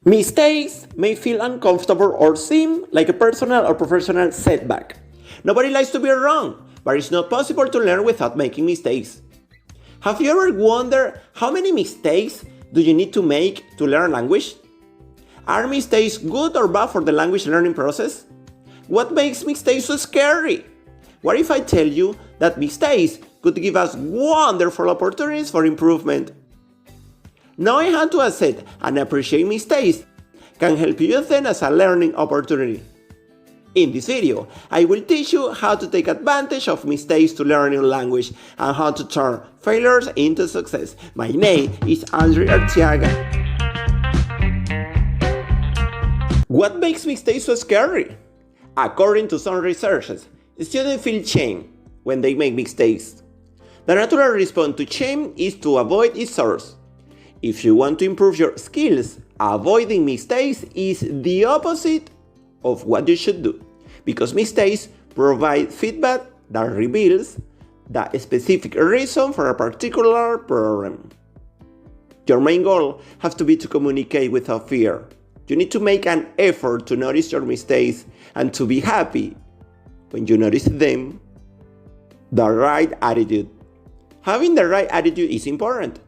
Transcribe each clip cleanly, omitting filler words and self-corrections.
Mistakes may feel uncomfortable or seem like a personal or professional setback. Nobody likes to be wrong, but it's not possible to learn without making mistakes. Have you ever wondered how many mistakes do you need to make to learn language? Are mistakes good or bad for the language learning process? What makes mistakes so scary? What if I tell you that mistakes could give us wonderful opportunities for improvement? Knowing how to accept and appreciate mistakes can help you use them as a learning opportunity. In this video, I will teach you how to take advantage of mistakes to learn a new language and how to turn failures into success. My name is Andryarteagaoficial. What makes mistakes so scary? According to some researchers, students feel shame when they make mistakes. The natural response to shame is to avoid its source. If you want to improve your skills, avoiding mistakes is the opposite of what you should do, because mistakes provide feedback that reveals the specific reason for a particular problem. Your main goal has to be to communicate without fear. You need to make an effort to notice your mistakes and to be happy when you notice them. The right attitude. Having the right attitude is important.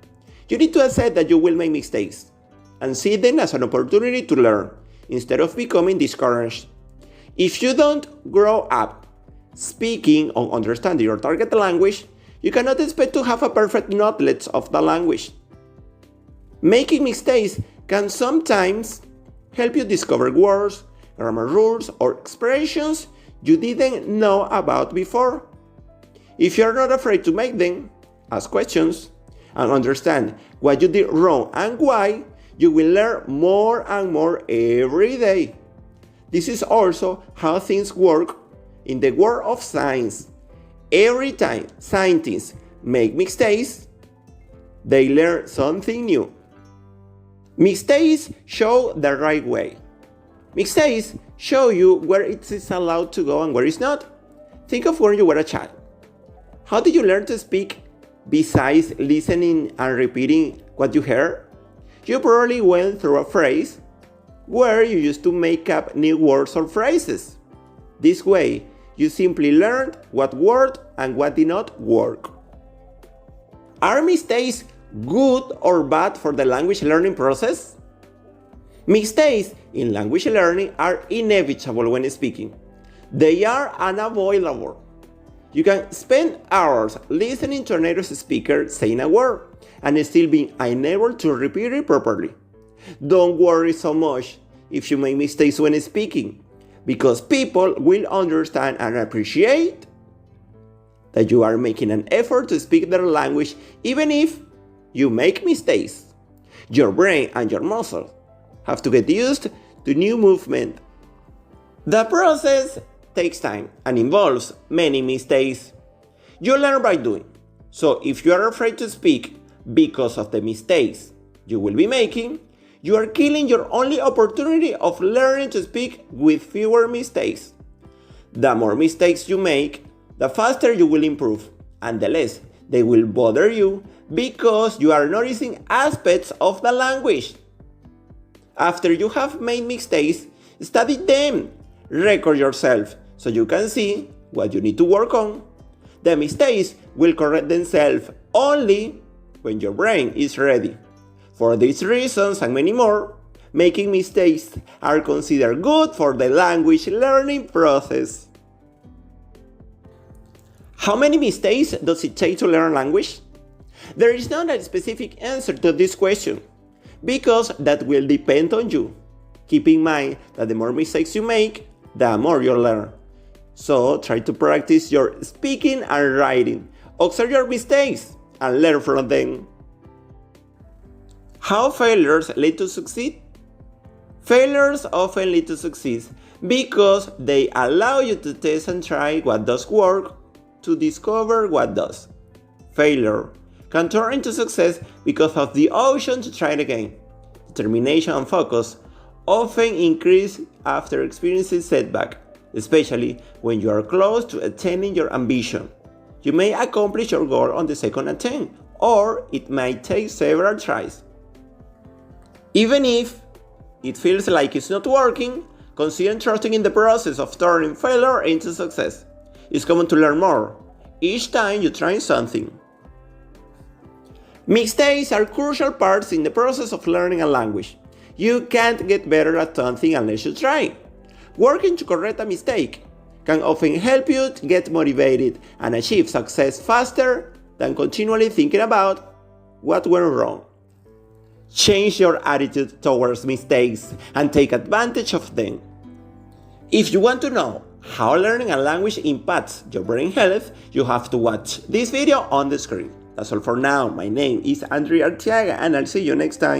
You need to accept that you will make mistakes and see them as an opportunity to learn instead of becoming discouraged. If you don't grow up speaking or understanding your target language, you cannot expect to have a perfect knowledge of the language. Making mistakes can sometimes help you discover words, grammar rules, or expressions you didn't know about before. If you're not afraid to make them, ask questions, and understand what you did wrong and why, you will learn more and more every day. This is also how things work in the world of science. Every time scientists make mistakes, they learn something new. Mistakes show the right way. Mistakes show you where it is allowed to go and where it's not. Think of when you were a child. How did you learn to speak besides listening and repeating what you heard? You probably went through a phase where you used to make up new words or phrases. This way, you simply learned what worked and what did not work. Are mistakes good or bad for the language learning process? Mistakes in language learning are inevitable when speaking. They are unavoidable. You can spend hours listening to a native speaker saying a word and still being unable to repeat it properly. Don't worry so much if you make mistakes when speaking, because people will understand and appreciate that you are making an effort to speak their language even if you make mistakes. Your brain and your muscles have to get used to new movement. The process takes time and involves many mistakes. You learn by doing. So if you are afraid to speak because of the mistakes you will be making, you are killing your only opportunity of learning to speak with fewer mistakes. The more mistakes you make, the faster you will improve, and the less they will bother you because you are noticing aspects of the language. After you have made mistakes, study them. Record yourself so you can see what you need to work on. The mistakes will correct themselves only when your brain is ready. For these reasons and many more, making mistakes are considered good for the language learning process. How many mistakes does it take to learn language? There is not a specific answer to this question, because that will depend on you. Keep in mind that the more mistakes you make, the more you'll learn. So try to practice your speaking and writing. Observe your mistakes and learn from them. How failures lead to succeed? Failures often lead to success because they allow you to test and try what does work to discover what does. Failure can turn into success because of the option to try it again. Determination and focus often increase after experiencing setback, especially when you are close to attaining your ambition. You may accomplish your goal on the second attempt, or it might take several tries. Even if it feels like it's not working, consider trusting in the process of turning failure into success. It's common to learn more each time you try something. Mistakes are crucial parts in the process of learning a language. You can't get better at something unless you try. Working to correct a mistake can often help you to get motivated and achieve success faster than continually thinking about what went wrong. Change your attitude towards mistakes and take advantage of them. If you want to know how learning a language impacts your brain health, you have to watch this video on the screen. That's all for now. My name is Andryarteagaoficial and I'll see you next time.